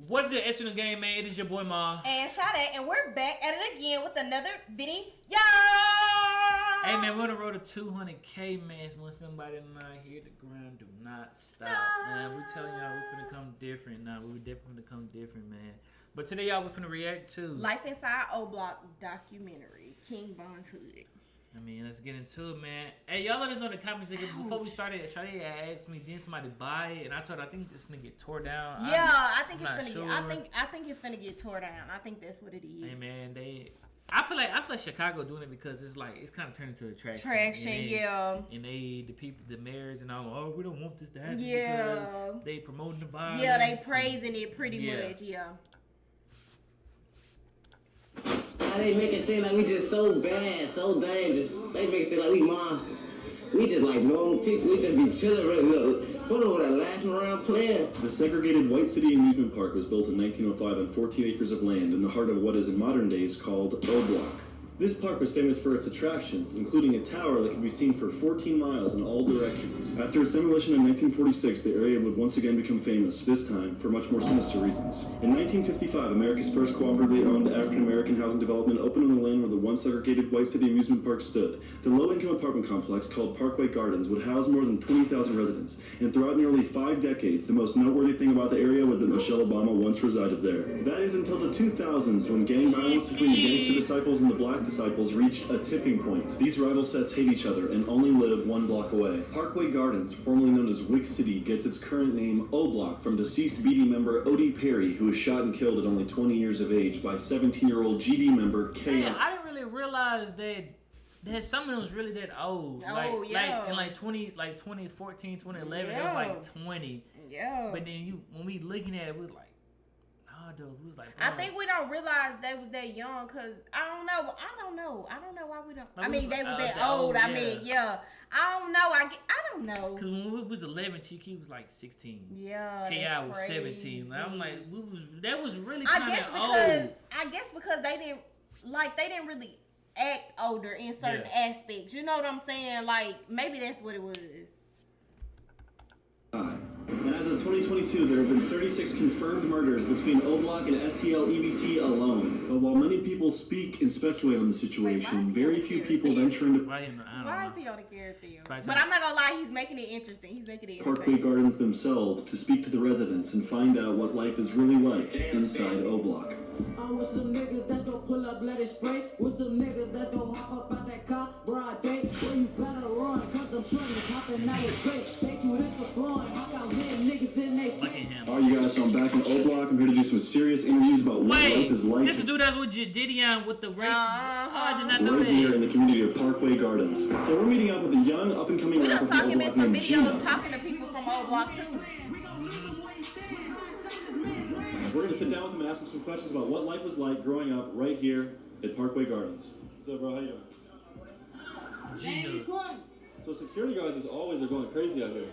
What's good, S in the game, man? It is your boy Ma. And Sade, and we're back at it again with another video. Hey man, we're on the road to 200K, man. When somebody not here, the grind do not stop. Man, we telling y'all we finna come different now. We definitely finna come different, man. But today, y'all, we finna react to Life Inside O Block documentary, King Von's Hood. I mean, let's get into it, man. Hey, y'all let us know in the comments section. Before we started, Sade asked me, did somebody buy it? And I told her, I think it's gonna get tore down. Yeah, I think it's not gonna sure. get. I think it's gonna get tore down. I think that's what it is. Hey man, I feel like Chicago doing it because it's like it's kind of turned into a attraction. Yeah. And the people, the mayors and all, oh, we don't want this to happen. Yeah. Because they promoting the violence. Yeah, they praising it pretty much. Yeah. How they make it seem like we just so bad, so dangerous. They make it seem like we monsters. We just like normal people. We just be chilling, really. Put over there laughing around playing. The segregated White City Amusement Park was built in 1905 on 14 acres of land in the heart of what is in modern days called O Block. This park was famous for its attractions, including a tower that could be seen for 14 miles in all directions. After its demolition in 1946, the area would once again become famous, this time for much more sinister reasons. In 1955, America's first cooperatively owned African-American housing development opened on the land where the once segregated White City Amusement Park stood. The low-income apartment complex called Parkway Gardens would house more than 20,000 residents, and throughout nearly 5 decades, the most noteworthy thing about the area was that Michelle Obama once resided there. That is until the 2000s, when gang violence between the gangster disciples and the black disciples reached a tipping point. These rival sets hate each other and only live 1 block away. Parkway Gardens, formerly known as Wick City, gets its current name O Block from deceased BD member Odie Perry, who was shot and killed at only 20 years of age by 17-year-old GD member K. Man, I didn't really realize that some of them was really that old. Oh, yeah. Like in 2014, 2011, Yeah. it was like 20. Yeah. But then when we looking at it, we was like, nah, dude, we was like, I think we don't realize they was that young because I don't know why we don't. I mean, they was that old. I mean, yeah. I don't know. I don't know. Because when we was 11, Chiki was like 16. Yeah. K.I. was crazy. 17. Like, I'm like, that was really kind of old. I guess because they didn't really act older in certain aspects. You know what I'm saying? Like maybe that's what it was. And as of 2022, there have been 36 confirmed murders between O Block and STL EBT alone. But while many people speak and speculate on the situation, very few people venture into Why is he on the carousel? Right, but I'm not gonna lie, he's making it interesting. He's making it Parkway interesting. Gardens themselves to speak to the residents and find out what life is really like inside O Block. I'm with some niggas that don't pull up, let it spray. With some niggas that don't hop up out that car, broad day. Well, you better run, cause them shorties hopping out of straight. They do this for fun, hop out hitting niggas in they Look at him. Alright, you guys, so I'm back in O Block. I'm here to do some serious interviews about what life is like. This is dude that's with Jadidion with the race. I did not know right that. here in the community of Parkway Gardens. So we're meeting up with a young, up-and-coming We rapper done saw from O him in Block some named videos Gina. talking to people from O Block too. We're going to sit down with him and ask him some questions about what life was like growing up right here at Parkway Gardens. What's up, bro? How you doing? Gina. So security guards are going crazy out here.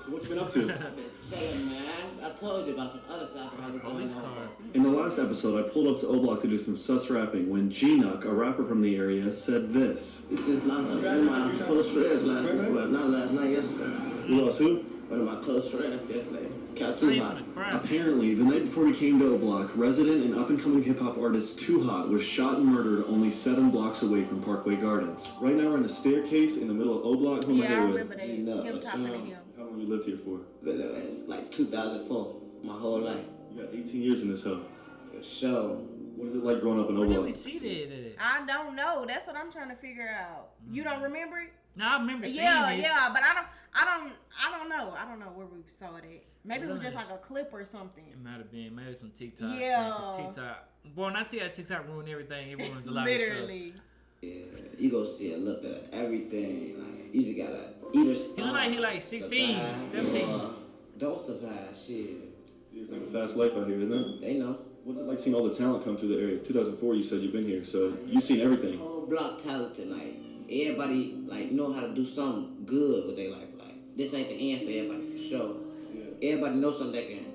So what you been up to? I've been chilling, man. I told you about some other stuff I was Police going car. on. In the last episode, I pulled up to O Block to do some sus rapping when G-Nuck, a rapper from the area, said this. It's just not one of my close friends last night. Well, not last night, yesterday. You lost who? One of my close friends yesterday. Cap Not even Tupac. a crime. Apparently, the night before he came to O Block, resident and up-and-coming hip-hop artist Too Hot was shot and murdered only 7 blocks away from Parkway Gardens. Right now, we're in a staircase in the middle of O Block. Who am I Yeah, I here remember with? that. No, Him talking to no. him. How long you lived here for? It's like 2004. My whole life. You got 18 years in this hoe. For sure. What is it like growing up in O Where did Block? we see that? I don't know. That's what I'm trying to figure out. You don't remember it? No, I remember seeing Yeah, this. yeah, but I don't know. I don't know where we saw it at. Maybe it was just like a clip or It something. might have been maybe some TikTok. Yeah. TikTok. Boy, not TikTok ruined everything. It ruins a lot of stuff. Literally. Yeah, you go see a little bit of everything. Like, you just gotta either He look like he like 16, survive 17. or don't survive. Shit, It's like a fast life out here, isn't it? they know. What's it like seeing all the talent come through the area? 2004, you said you've been here, so you've seen everything. Whole block talented. Like everybody, like know how to do something good with their life. Like this ain't the end for everybody for sure. Yeah. Everybody knows something that can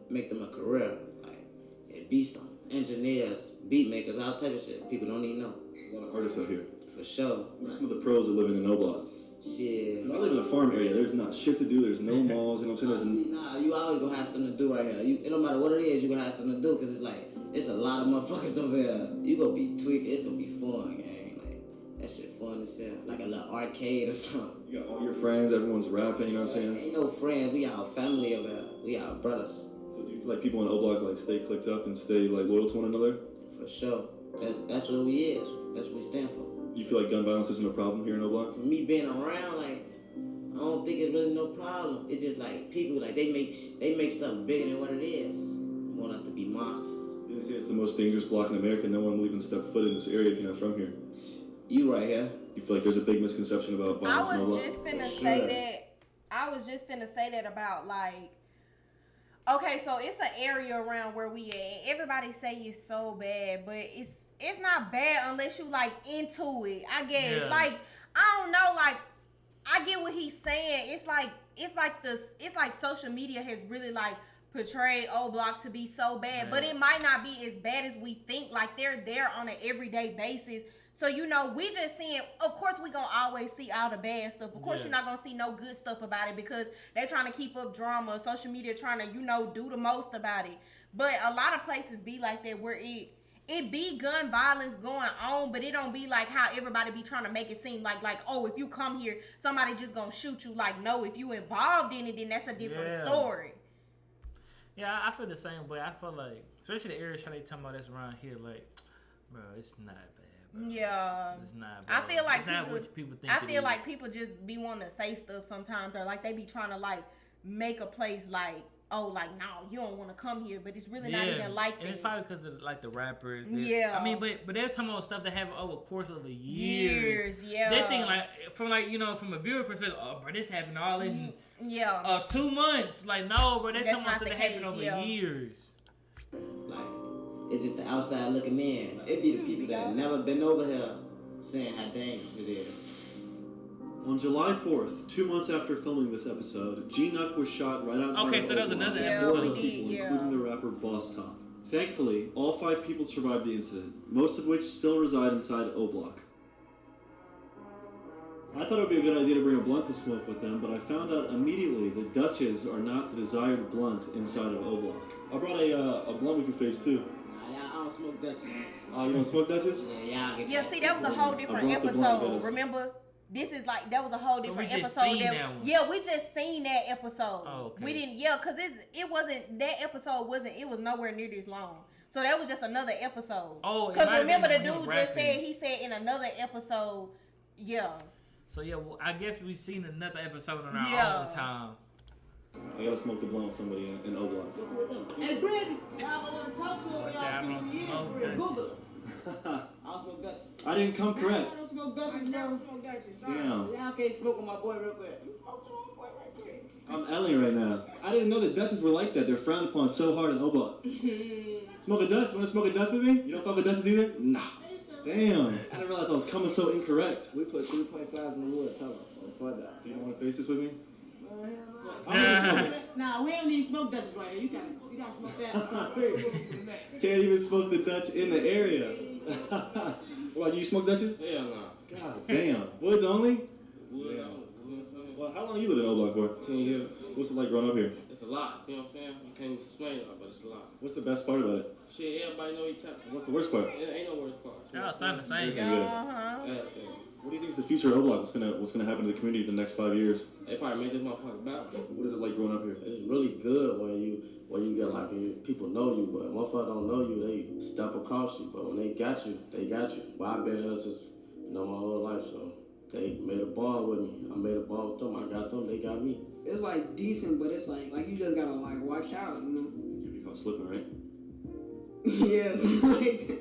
make them a career. Like it be some engineers, beat makers, all type of shit. People don't even know. A lot of artists out here. For sure. What are some of the pros that live in O Block? Shit. I live in a farm area. There's not shit to do. There's no malls. You know what I'm saying? Nah, you always gonna have something to do right here. It don't matter what it is, you gonna have something to do, cause it's like, it's a lot of motherfuckers over here. You gonna be tweaking, it's gonna be fun, gang. Like, that shit fun as hell. Like a little arcade or something. You got all your friends. Everyone's rapping. You know what I'm saying? Ain't no friends, we our family over here. We our brothers. So do you feel like people in O-Block like stay clicked up and stay like loyal to one another? For sure. That's what we is. That's what we stand for. Do you feel like gun violence isn't a problem here in O-Block? For me being around, like, I don't think it's really no problem. It's just like people, like, they make stuff bigger than what it is. They want us to be monsters. They say it's the most dangerous block in America. No one will even step foot in this area if you're not from here. You right here. You feel like there's a big misconception about violence in I was O-Block? just finna say that about, like, okay, so it's an area around where we at. Everybody say it's so bad, but it's not bad unless you like into it. I guess. Yeah. Like, I don't know, like, I get what he's saying. It's like social media has really like portrayed O-Block to be so bad, but it might not be as bad as we think. Like, they're there on an everyday basis. So, you know, we just seeing, of course, we gonna always see all the bad stuff. Of course, you're not gonna see no good stuff about it because they're trying to keep up drama. Social media trying to, you know, do the most about it. But a lot of places be like that where it be gun violence going on, but it don't be like how everybody be trying to make it seem like, oh, if you come here, somebody just gonna shoot you. Like, no, if you involved in it, then that's a different story. Yeah, I feel the same way. I feel like, especially the areas how they talking about this around here, like, bro, it's not bad. Bro. Yeah, it's not bad. I feel like it's not what people think. I feel like people just be wanting to say stuff sometimes, or like they be trying to like make a place like, oh, like, no, you don't want to come here, but it's really not even like that. And it's probably because of like the rappers. Yeah. I mean, but they're talking about stuff that have over the course of years. Yeah. They think like from a viewer perspective, oh, bro, this happened all in 2 months. Like, no, bro, they're talking about stuff that happened over years. Like, it's just the outside looking in. It be the people that have never been over here saying how dangerous it is. On July 4th, 2 months after filming this episode, G-Nuck was shot right outside Okay, of so that was O-Block another with episode. 4 other people, including the rapper Boss Top. Thankfully, all 5 people survived the incident, most of which still reside inside O-Block. I thought it would be a good idea to bring a blunt to smoke with them, but I found out immediately that Dutches are not the desired blunt inside of O-Block. I brought a blunt we could face too. Nah, I don't smoke Dutchess. Oh, you don't smoke Dutches? Yeah, see, that was a whole different episode. Remember? This is like, that was a whole different episode. Yeah, we just seen that episode. Oh, okay. We didn't, because it wasn't, that episode wasn't, it was nowhere near this long. So that was just another episode. Oh, because remember the dude just said, he said in another episode, So yeah, well, I guess we've seen another episode on our own time. I gotta smoke the blunt with somebody in O-Block. Hey, Brandon, I want to talk to him. I said I don't smoke Dutches. I don't smoke Dutchess. I didn't come correct. I don't smoke Dutchess, bro. Damn. Y'all can't smoke with my boy real quick. You smoke with my boy right quick. I'm Ellie right now. I didn't know that Dutches were like that. They're frowned upon so hard in O-Block. Smoke a Dutch? Want to smoke a Dutch with me? You don't fuck with Dutches either? Nah. Damn. I didn't realize I was coming so incorrect. We put 3.5 in the wood. Tell him. For that. Do you want to face this with me? I'm gonna smoke it. Nah, we don't need smoke Dutchess right here. You gotta smoke that. Can't even smoke the Dutch in the area. What, do you smoke Dutches? Hell no. God damn. Woods only? Wood Yeah. only. You know what I'm saying? Well, how long you lived in O-Block for? 10 years. What's it like growing up here? It's a lot. You know what I'm saying? I can't even explain it, but it's a lot. What's the best part about it? Shit, everybody know each other. What's the worst part? It ain't no worst part. They're all sound the same. Everything good. Everything. What do you think is the future of O-Block? What's gonna happen to the community in the next 5 years? They probably make this motherfucker better. What is it like growing up here? It's really good when you get like people know you, but motherfuckers don't know you, they step across you. But when they got you, they got you. Well, I've been here since my whole life, so they made a bond with me. I made a bond with them. I got them. They got me. It's like decent, but it's like you just gotta like watch out, you know. You be caught slipping, right? Yeah, something like that.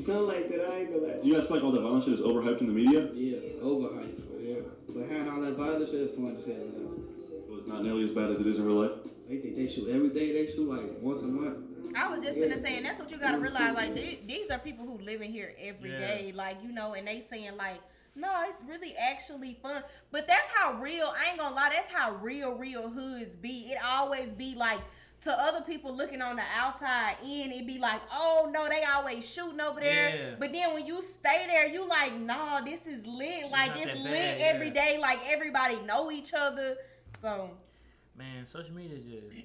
Something like that. I ain't gonna lie. Do you guys feel like all that violence shit is overhyped in the media? Yeah, overhyped for real. Behind all that violence shit is fun to say now. So it's not nearly as bad as it is in real life? They think they shoot every day, they shoot like once a month. I was just finna say, and that's what you gotta realize, like, these are people who live in here every day, like, you know, and they saying, like, no, it's really actually fun. But that's how real, I ain't gonna lie, that's how real hoods be. It always be, like, to other people looking on the outside in, it'd be like, oh no, they always shooting over there. Yeah. But then when you stay there, you like, nah, this is lit. Like not it's that lit bad, every yeah. day. Like everybody know each other. So Man, social media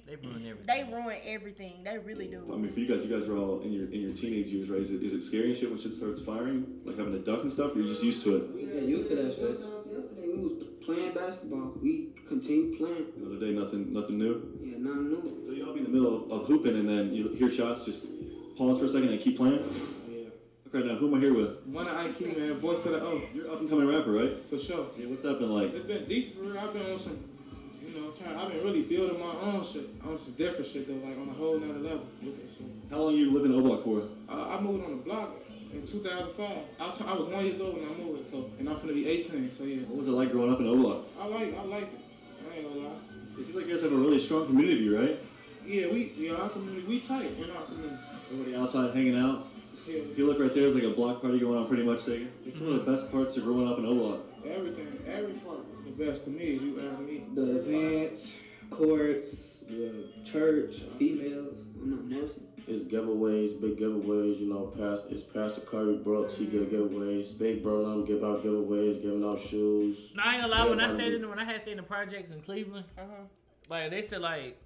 they ruin everything. they ruin everything. They really do. I mean, for you guys are all in your teenage years, right? Is it scary and shit when shit starts firing, like having to duck and stuff? Or you're just used to it. We get used to that shit. Yesterday we was playing basketball. We continued playing. The other day, nothing new. Yeah, nothing new. So you'll be in the middle of hooping, and then you hear shots. Just pause for a second and keep playing. Yeah. Okay, now who am I here with? One of IQ, man. Voice of the O. You're an up and coming rapper, right? For sure. Yeah, what's that been like? It's been decent for real. I've been on some, I've been really building my own shit. On some different shit, though. Like on a whole nother level. How long you lived in O-Block for? I moved on the block in 2005. I was 1 year old when I moved, and I'm finna be 18, so yeah. What was it like growing up in O-Block? I like it. I ain't gonna lie. It seems like you guys have a really strong community, right? Yeah, our community, we tight in our community. Everybody outside hanging out. Yeah, If you look right there, there's like a block party going on pretty much. It's one of the best parts of growing up in O-Block. everything, every part is the best to me. You ask me. The events, courts, church, females. I'm not mercy. It's giveaways, big giveaways, it's Pastor Curry Brooks, he give giveaways. Big Bro them give out giveaways, giving out shoes. No, I ain't gonna lie. When I Everybody had stayed in the projects in Cleveland, like they still like,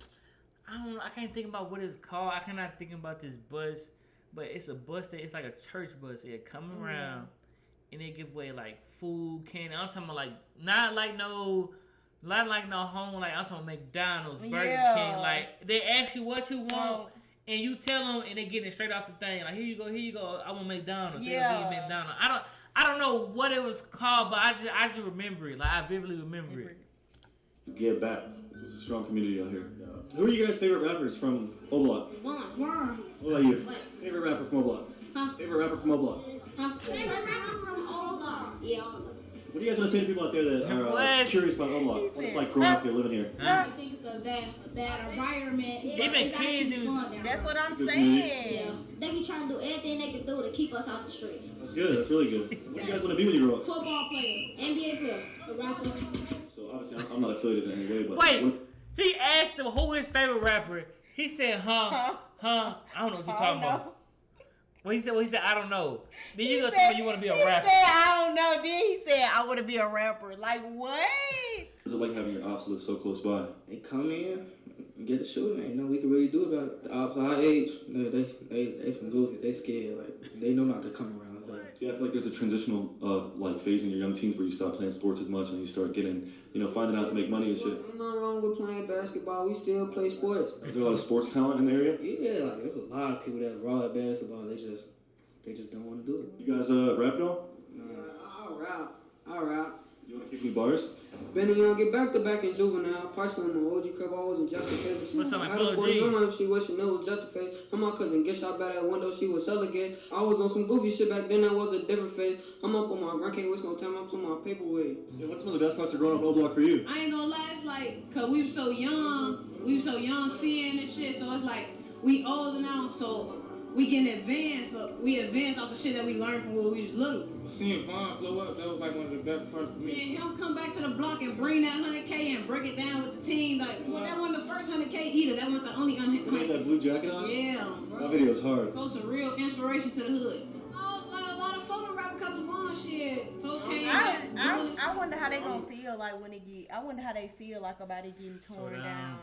I can't think about what it's called. I cannot think about this bus, but it's a bus that it's like a church bus. It come around and they give away like food, candy. I'm talking about like not like no home. Like I'm talking about McDonald's, Burger King. Like they ask you what you want. And you tell them, and they get it straight off the thing. Like here you go. I want McDonald's. Yeah. They'll give you McDonald's. I don't know what it was called, but I just remember it. Like I vividly remember it. Give back. It's a strong community out here. Who are you guys' favorite rappers from O-Block? One. What about you? Favorite rapper from O-Block? Huh? Favorite rapper from O-Block? Favorite rapper from O-Block. Yeah. What do you guys want to say to people out there that are What? curious about O-Block? What it's like growing up here, living here? I think it's a bad environment. Even It's actually kids, fun down That's there. what I'm Good saying. Yeah. They be trying to do everything they can do to keep us out the streets. That's good. That's really good. What do you guys want to be when you grow up? Football player, NBA player, a rapper. So obviously, I'm not affiliated in any way, but Wait, he asked him who his favorite rapper. He said, huh. I don't know what you're talking about. Well, he said, I don't know. Then you gonna tell me you want to be a rapper. He said, I don't know. Then he said, I want to be a rapper. Like, what? Is it like having your ops live so close by? They come in, get the shooting. Ain't nothing we can really do about it. The ops our age, they some goofy. They scared. Like they know not to come around. But Yeah, I feel like there's a transitional like phase in your young teens where you stop playing sports as much and you start getting, finding out to make money and shit. Ain't nothing wrong with playing basketball. We still play sports. Is there a lot of sports talent in the area? yeah, like there's a lot of people that raw at basketball. They just don't want to do it. You guys rap at all? I'll rap. You want to kick me bars? Benny Young get back to back in Juvenile. Partially in my OG crib, I wasn't just a face. What's up, I man? had a Polo 41 G? if she was Chanel was just a face. And my cousin get shot by that window, she was selling. I was on some goofy shit back then, that was a different phase. I'm up on my grind, can't waste no time, I'm to my paperweight. Yeah, what's some of the best parts of growing up in O-Block for you? I ain't gonna lie, it's like, cause we were so young seeing this shit, so it's like, we older now, so we can advance, we advance off the shit that we learned from when we was little. Seeing Vaughn blow up, that was like one of the best parts to me. Seeing him come back to the block and bring that 100K and break it down with the team, like, well, that wasn't the first 100K either, that wasn't the only You made that blue jacket on? Yeah, bro. That video's hard. Folks a real inspiration to the hood. A lot of photo rap because of Vaughn shit. Folks came I wonder how they gonna feel like when it get. I wonder how they feel like about it getting torn down.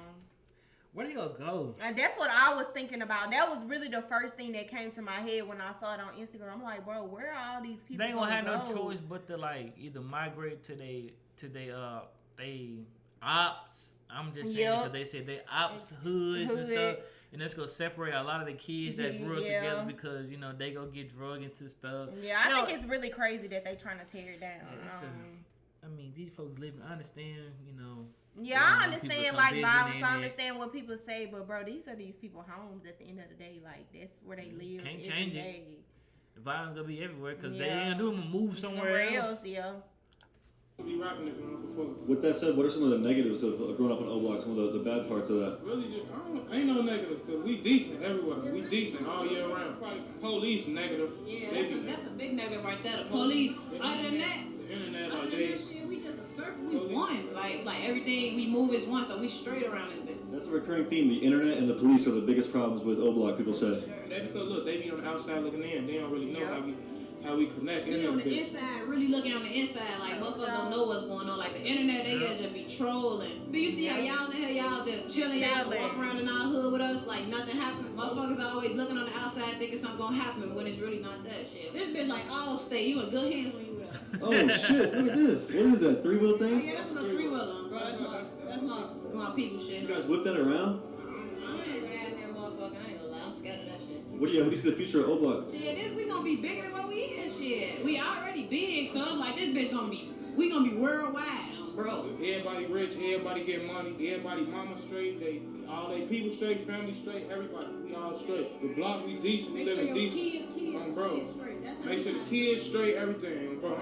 Where they gonna go? And that's what I was thinking about. That was really the first thing that came to my head when I saw it on Instagram. I'm like, bro, where are all these people? They ain't gonna have go? no choice but to like either migrate to they ops. I'm just saying because they said they ops hoods and stuff, and that's gonna separate a lot of the kids that grew up together because they go get drug into stuff. Yeah, I think it's really crazy that they trying to tear it down. I mean, these folks living. I understand, Yeah, I understand like violence. I understand what people say, but bro, these are these people homes at the end of the day. Like that's where they live. Can't every change day. it. The violence gonna be everywhere because they ain't gonna do it. Move somewhere else. Yeah. Be rapping this one before. With that said, what are some of the negatives of growing up in O-Block? Some of the bad parts of that? Really, ain't no negative because we decent everywhere. We decent all year round. Probably police negative. Yeah, that's a big negative right there. The police. Other than that, the internet, other like than they. that shit, we just a circle. We one. Like everything we move is one, so we straight around this bitch. That's a recurring theme. The internet and the police are the biggest problems with O Block, people say. They because look, they be on the outside looking in. They don't really know how we connect in We on them the bitch. inside, really looking on the inside, like motherfuckers don't know what's going on. Like the internet, they just be trolling. Do you see how y'all in here, y'all just chilling, y'all walk around in our hood with us like nothing happened? Motherfuckers always looking on the outside thinking something gonna happen when it's really not that shit. This bitch like, oh, stay, you in good hands when you with us. Oh shit, look at this. What is that, 3-wheel Oh, thing? yeah, that's my 3-wheeler, bro. That's my people shit. You guys whip that around? I ain't riding that motherfucker, I ain't gonna lie, I'm scared of that shit. What do you see the future of O Block? Shit, we gonna be bigger than what we is, shit. We already big, so it's like this bitch we gonna be worldwide, bro. Everybody rich, everybody get money, everybody mama straight, all they people straight, family straight, everybody. We all straight. The block we decent, we living decent. Bro. Make sure the kids straight, everything, bro.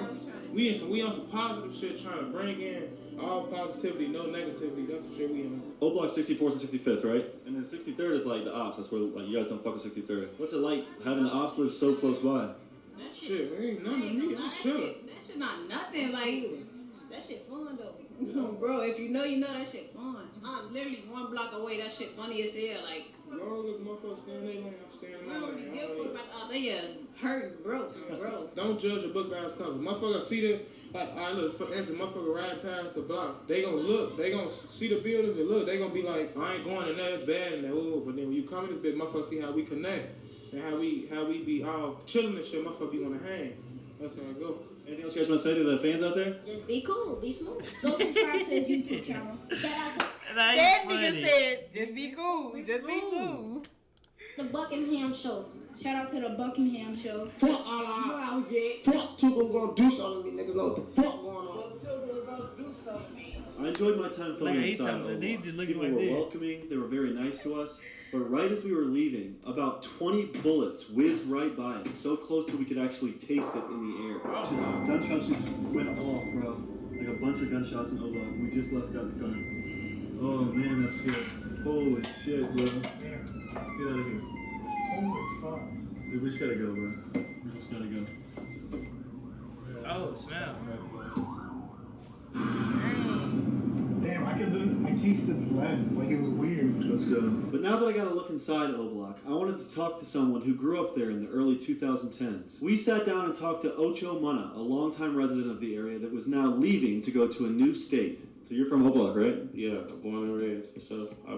We on some positive shit, trying to bring in all positivity, no negativity. That's the shit we on. O Block 64th and 65th, right? And then 63rd is like the ops. That's where like you guys don't fuck with 63rd. What's it like having the ops live so close by? That shit ain't nothing to me. I'm chilling. That shit not nothing. Like that shit fun though. Bro, if you know that shit fun. I'm literally 1 block away. That shit funny as hell. Like. Y'all look motherfuckers stay in their lane. I'm staying in my lane. They hurting, bro. Don't judge a book by its cover. Motherfucker see the I look for instance, motherfucker ride past the block. They gonna look. They gonna see the buildings and look. They gonna be like, I ain't going in there. It's bad and that. But then when you come in this bit, motherfucker see how we connect and how we be all chilling and shit. Motherfucker be wanna hang. That's how it go. Anything else you guys want to say to the fans out there? Just be cool, be smooth. Go subscribe to his YouTube channel. Shout out to That nigga said, just be cool. Just be cool. the Buckingham Show. Shout out to the Buckingham Show. Fuck all I fuck Tuba gonna do something to me, niggas know what the fuck going on. I enjoyed my time filming Like, inside. People were welcoming. They were very nice to us. But right as we were leaving, about 20 bullets whizzed right by us, so close that we could actually taste it in the air. Just gunshots just went off, bro. Like a bunch of gunshots in Ola. We just got the gun. Oh man, that's good. Holy shit, bro. Get out of here. Holy fuck. Dude, we just gotta go, bro. We just gotta go. Oh, snap. Damn, I tasted lead. Like it was weird. Let's go. But now that I got a look inside O Block, I wanted to talk to someone who grew up there in the early 2010s. We sat down and talked to Ocho Mana, a longtime resident of the area that was now leaving to go to a new state. So you're from O Block, right? Yeah, born and raised. So I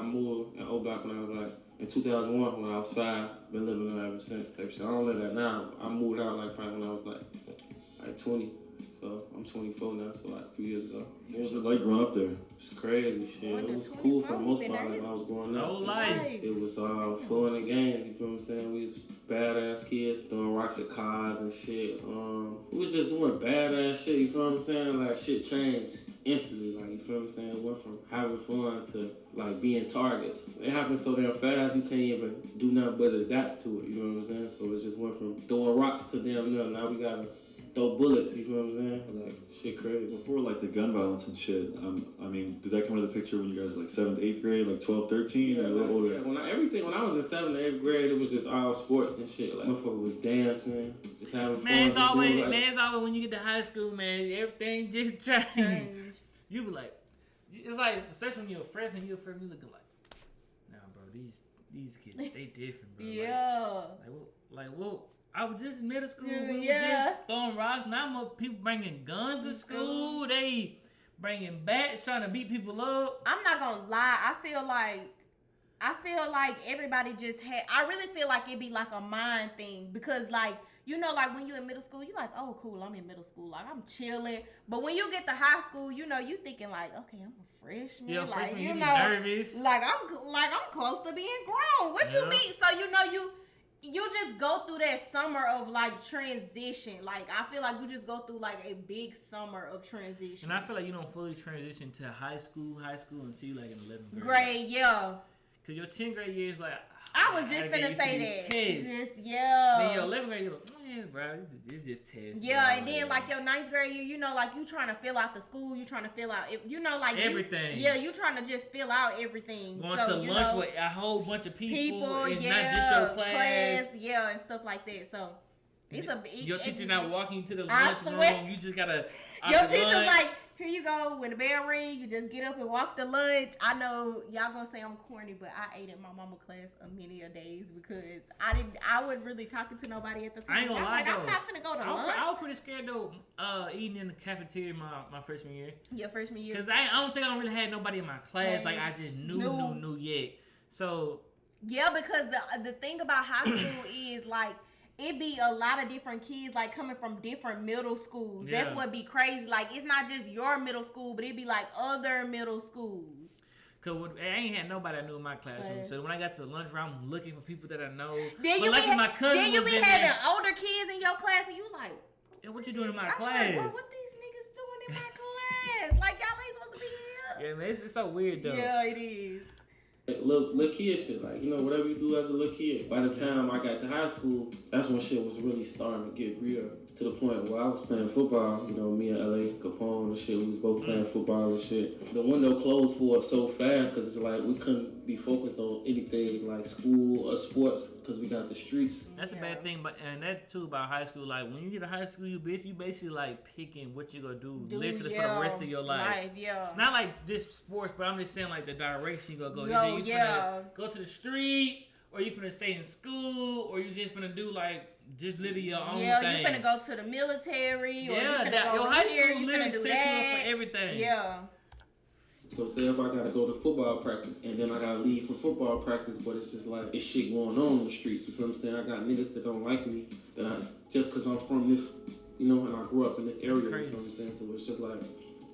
moved in O Block when I was like in 2001 when I was 5. Been living there ever since. Type shit. I don't live there now. I moved out like probably when I was like 20. So I'm 24 now, so like a few years ago. What was it like growing up there? It's crazy shit. It was cool for the most part like, when I was growing up. No life. It was fun and games, you feel what I'm saying? We was badass kids throwing rocks at cars and shit. We was just doing badass shit, you feel what I'm saying? Like shit changed instantly, like you feel what I'm saying? It went from having fun to like being targets. It happened so damn fast you can't even do nothing but adapt to it, you know what I'm saying? So it just went from throwing rocks to damn nothing. Now we gotta throw bullets, you know what I'm saying? Like, shit crazy. Before, like, the gun violence and shit, I mean, did that come into the picture when you guys were, like, 7th, 8th grade, like 12, 13, or a little older? Yeah, when I was in 7th, 8th grade, it was just all sports and shit. Like, motherfucker was dancing, just having fun. Man, it's always when you get to high school, man, everything just changed. You be like, it's like, especially when you're a freshman, you looking like, nah, bro, these kids, they different, bro. Yeah. Well, I was just in middle school. Yeah, We was just throwing rocks. Now more people bringing guns to school. They bringing bats, trying to beat people up. I'm not gonna lie. I feel like everybody just had. I really feel like it'd be like a mind thing because, like, you know, like when you're in middle school, you're like, oh, cool, I'm in middle school, like I'm chilling. But when you get to high school, you know, you thinking like, okay, I'm a freshman. Yeah, like, freshman, you you be know, nervous. Like I'm close to being grown. What you mean? So you know you just go through that summer of like transition. Like I feel like you just go through like a big summer of transition. And I feel like you don't fully transition to high school until you like in 11th grade. Grade, yeah. Cause your 10th grade year is like. I was just finna say that. Tests. Yeah. Then your 11th grade, you're like, man, bro, it's just tests. Yeah, bro. and then like your 9th grade year, you know, like you trying to fill out the school, you trying to fill out, you know, like everything. You trying to just fill out everything. Going so, to lunch with a whole bunch of people and yeah, not just your class. Yeah, and stuff like that. So it's your teacher not walking you to the I lunch swear, room. You just gotta. Your teacher's lunch. like, here you go. When the bell ring, you just get up and walk to lunch. I know y'all gonna say I'm corny, but I ate at my mama class many a days because I wasn't really talking to nobody at the time. I ain't gonna lie though. I'm not finna go to lunch. I was pretty scared though, eating in the cafeteria my freshman year. Your freshman year? Because I don't think I really had nobody in my class. Like I just knew yet. So yeah, because the thing about high school is like it be a lot of different kids like coming from different middle schools. Yeah. That's what be crazy. Like it's not just your middle school, but it be like other middle schools. Cause I ain't had nobody I knew in my classroom. So when I got to the lunch room, I'm looking for people that I know. Then you be having older kids in your class, and you like, hey, what you doing in my class? Like, what these niggas doing in my class? Like y'all ain't supposed to be here. Yeah, man, it's so weird though. Yeah, it is. Little kid shit, like, you know, whatever you do as a little kid. By the time I got to high school, that's when shit was really starting to get real. To the point where I was playing football, you know, me and L.A. Capone and shit, we was both playing football and shit. The window closed for us so fast because it's like we couldn't be focused on anything like school or sports because we got the streets. That's a bad thing, and that too about high school. Like when you get to high school, you basically like picking what you gonna do literally for the rest of your life. Not like just sports, but I'm just saying like the direction you gonna go. You finna go to the streets, or you finna stay in school, or you just finna do like just literally your own thing. Yeah, you finna go to the military, or you finna go your high here, school literally set you up for everything. Yeah. So say if I gotta go to football practice and then I gotta leave for football practice, but it's just like it's shit going on in the streets. You feel what I'm saying? I got niggas that don't like me just cause I'm from this, you know, and I grew up in this area. You know what I'm saying? So it's just like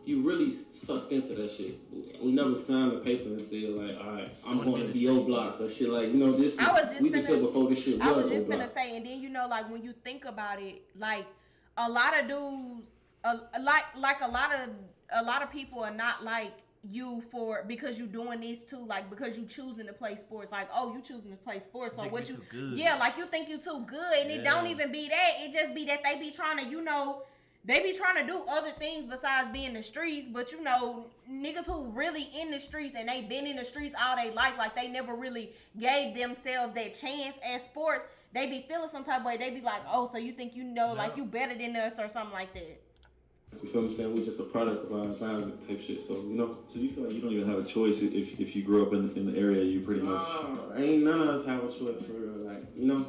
you really sucked into that shit. We never signed a paper and said like, all right, I'm going to be O-Block or shit like, you know, this. We just said before this shit was I was just O-Block. gonna say, and then you know, like when you think about it, like a lot of dudes, like a lot of people are not like you because you doing this too, like because you choosing to play sports, like you choosing to play sports, so what you like you think you too good, and it don't even be that, it just be that they be trying to, you know, they be trying to do other things besides being in the streets. But you know, niggas who really in the streets and they been in the streets all their life, like they never really gave themselves that chance at sports, they be feeling some type of way. They be like, oh, so you think you know, like you better than us or something like that. You feel what I'm saying? We just a product of our environment type shit. So, you know. So you feel like you don't even have a choice if you grew up in the area, you pretty much... ain't none of us have a choice for real. Like, you know,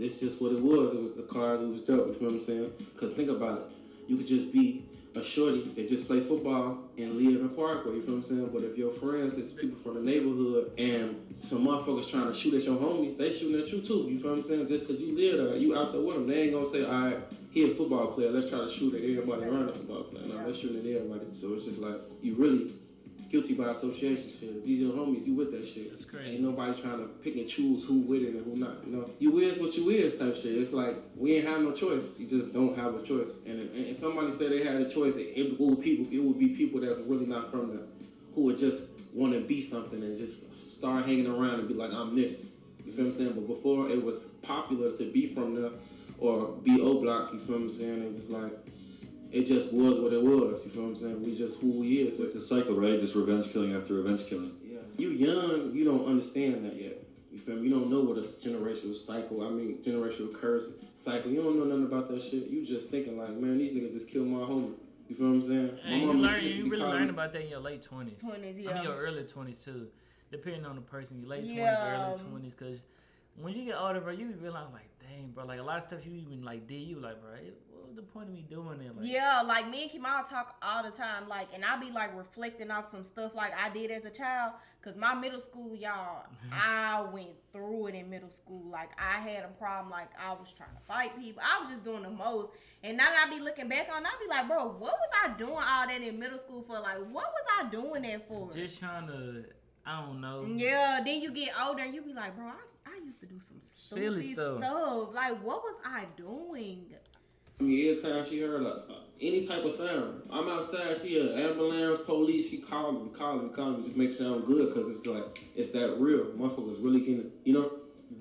it's just what it was. It was the cars, it was dope. You feel what I'm saying? Because think about it. You could just be a shorty that just play football and live in Parkway, you feel what I'm saying? But if your friends is people from the neighborhood and some motherfuckers trying to shoot at your homies, they shooting at you too, you feel what I'm saying? Just because you live there, you out there with them, they ain't gonna say, all right, he a football player, let's try to shoot at everybody around the football player. No, they're shooting at everybody. So it's just like, you really guilty by association shit. These your homies, you with that shit. That's crazy. Ain't nobody trying to pick and choose who with it and who not, you know? You is what you is type shit. It's like, we ain't have no choice. You just don't have a choice. And if somebody said they had a choice, it would be people that was really not from there, who would just want to be something and just start hanging around and be like, I'm this. You feel what I'm saying? But before it was popular to be from there or be O-Block, you feel what I'm saying? It was like, it just was what it was, you feel what I'm saying? We just who we is. It's a cycle, right? Just revenge killing after revenge killing. Yeah. You young, you don't understand that yet. You feel me? You don't know what a generational generational curse cycle. You don't know nothing about that shit. You just thinking like, man, these niggas just killed my homie. You feel what I'm saying? And you really learn about that in your late 20s. I mean, your early 20s too. Depending on the person, your late 20s, early 20s, because when you get older, bro, you realize like, dang, bro, like a lot of stuff you even like did, you like, bro, what was the point of me doing it? Like, like me and Kemal talk all the time, like, and I be like reflecting off some stuff like I did as a child, cause my middle school, y'all, I went through it in middle school. Like I had a problem, like I was trying to fight people, I was just doing the most. And now that I be looking back on, I be like, bro, what was I doing all that in middle school for? Like, what was I doing that for? Just trying to, I don't know. Yeah, then you get older and you be like, bro, I used to do some silly stuff. Like, what was I doing? I mean, every time she heard any type of sound, I'm outside, she hear ambulance, police, she calling me, just make sure I'm good, because it's like, it's that real. Motherfuckers really getting, you know,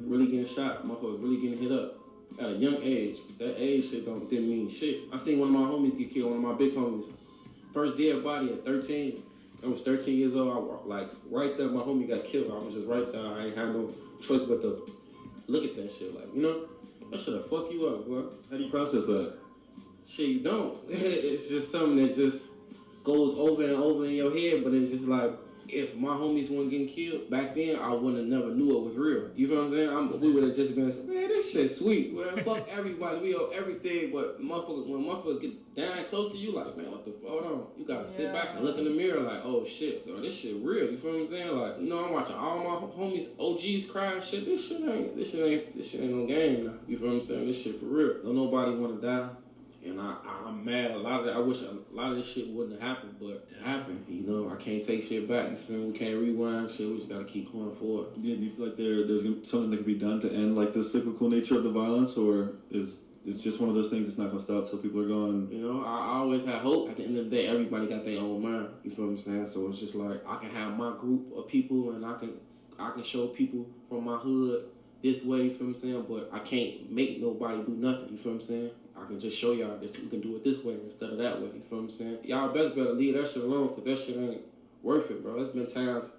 really getting shot. Motherfuckers really getting hit up at a young age. That age shit didn't mean shit. I seen one of my homies get killed, one of my big homies. First dead body at 13. I was 13 years old. I walked, like, right there, my homie got killed. I was just right there. I ain't had no choice but to look at that shit. Like, you know, that shit'll fuck you up, boy. How do you process that? Shit, you don't. It's just something that just goes over and over in your head, but it's just like, if my homies weren't getting killed back then, I wouldn't have never knew it was real. You feel what I'm saying? We would have just been like, man, this shit sweet. Well, fuck everybody. We owe everything. But motherfuckers, when motherfuckers get down close to you, like, man, what the fuck? Hold on. You gotta sit back and look in the mirror like, oh shit, bro, this shit real. You feel what I'm saying? Like, you know, I'm watching all my homies, OGs cry and shit. This shit ain't no game now. You feel what I'm saying? This shit for real. Don't nobody wanna die. And I'm mad. I wish a lot of this shit wouldn't have happened, but it happened. You know, I can't take shit back. You feel me? We can't rewind shit. We just gotta keep going forward. Yeah, do you feel like there's something that can be done to end like the cyclical nature of the violence, or is just one of those things that's not gonna stop till people are gone? You know, I always had hope. At the end of the day, everybody got their own mind. You feel what I'm saying? So it's just like I can have my group of people, and I can show people from my hood this way. You feel what I'm saying? But I can't make nobody do nothing. You feel what I'm saying? I can just show y'all that you can do it this way instead of that way. You feel what I'm saying? Y'all best better leave that shit alone, because that shit ain't worth it, bro. There's been times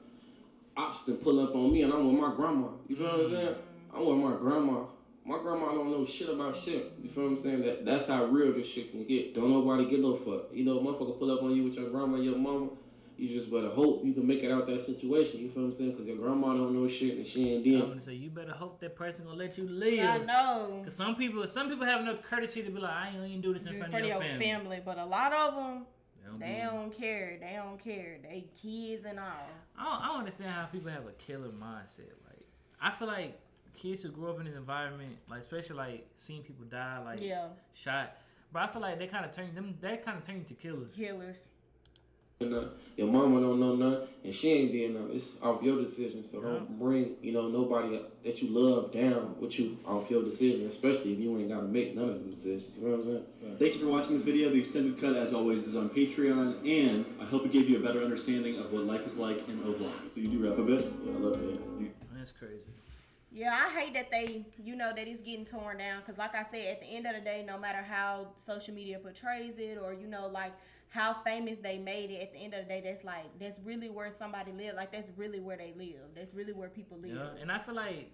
ops been pull up on me and I'm with my grandma. You feel what I'm saying? I'm with my grandma. My grandma don't know shit about shit. You feel what I'm saying? That's how real this shit can get. Don't nobody give no fuck. You know, motherfucker pull up on you with your grandma and your mama. You just better hope you can make it out that situation. You feel what I'm saying? Because your grandma don't know shit and she ain't dead. I'm gonna say you better hope that person gonna let you live. I know. Cause some people have enough courtesy to be like, I ain't even do this in front of your family. But a lot of them, they don't care. They don't care. They kids and all. I don't understand how people have a killer mindset. Like, I feel like kids who grow up in this environment, like especially like seeing people die, like shot. But I feel like they kind of turn into killers. Your mama don't know nothing, and she ain't doing nothing. It's off your decision, so don't bring, nobody that you love down with you off your decision, especially if you ain't gotta make none of them decisions. You know what I'm saying? Thank you for watching this video. The extended cut, as always, is on Patreon, and I hope it gave you a better understanding of what life is like in O-Block. So you do rap a bit? Yeah, I love it. That's crazy. Yeah, I hate that that it's getting torn down. Because like I said, at the end of the day, no matter how social media portrays it or, like how famous they made it, at the end of the day, that's really where somebody lives. Like, that's really where they live. That's really where people live. Yeah, and I feel like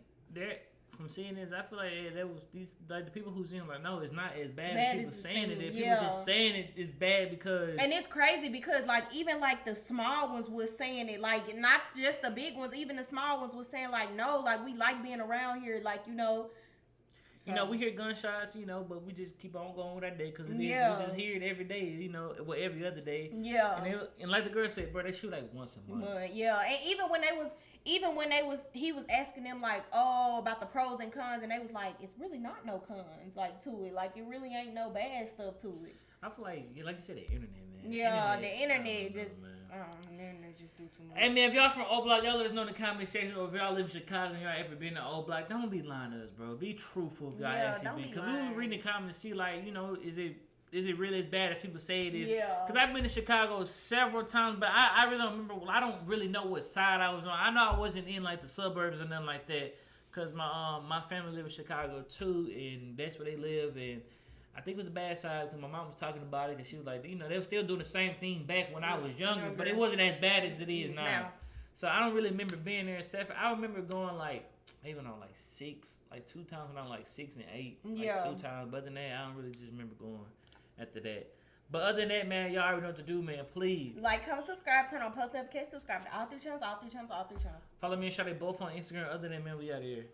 from seeing this, I feel like there was the people who's in like, no, it's not as bad as people saying it. People just saying it is bad because. And it's crazy because like even like the small ones was saying it, like not just the big ones, even the small ones was saying like, no, like we like being around here, like So. We hear gunshots, but we just keep on going with that day because we just hear it every day, every other day. Yeah. And like the girl said, bro, they shoot like once a month. Yeah, and even when he was asking them like, oh, about the pros and cons, and they was like, it's really not no cons like to it, like it really ain't no bad stuff to it. I feel like you said, the internet, man. Yeah, the internet just do too much. Hey man, if y'all from O-Block, y'all let us know in the comment section, or if y'all live in Chicago and y'all ever been to O-Block, don't be lying to us, bro. Be truthful if y'all actually been. Because we were reading the comments to see like, is it really as bad as people say it is? Yeah. Because I've been to Chicago several times, but I really don't remember. Well, I don't really know what side I was on. I know I wasn't in like the suburbs or nothing like that. Because my family live in Chicago too, and that's where they live. And I think it was the bad side because my mom was talking about it, and she was like, they were still doing the same thing back when I was younger, but it wasn't as bad as it is now. So I don't really remember being there except for I remember going like even on like 2 times when I was like 6 and 8, like 2 times. But other than that, I don't really just remember going after that. But other than that, man, y'all already know what to do, man. Please like, comment, subscribe, turn on post notifications, subscribe to all 3 channels. Follow me and Shawty both on Instagram. Other than that, man, we out here.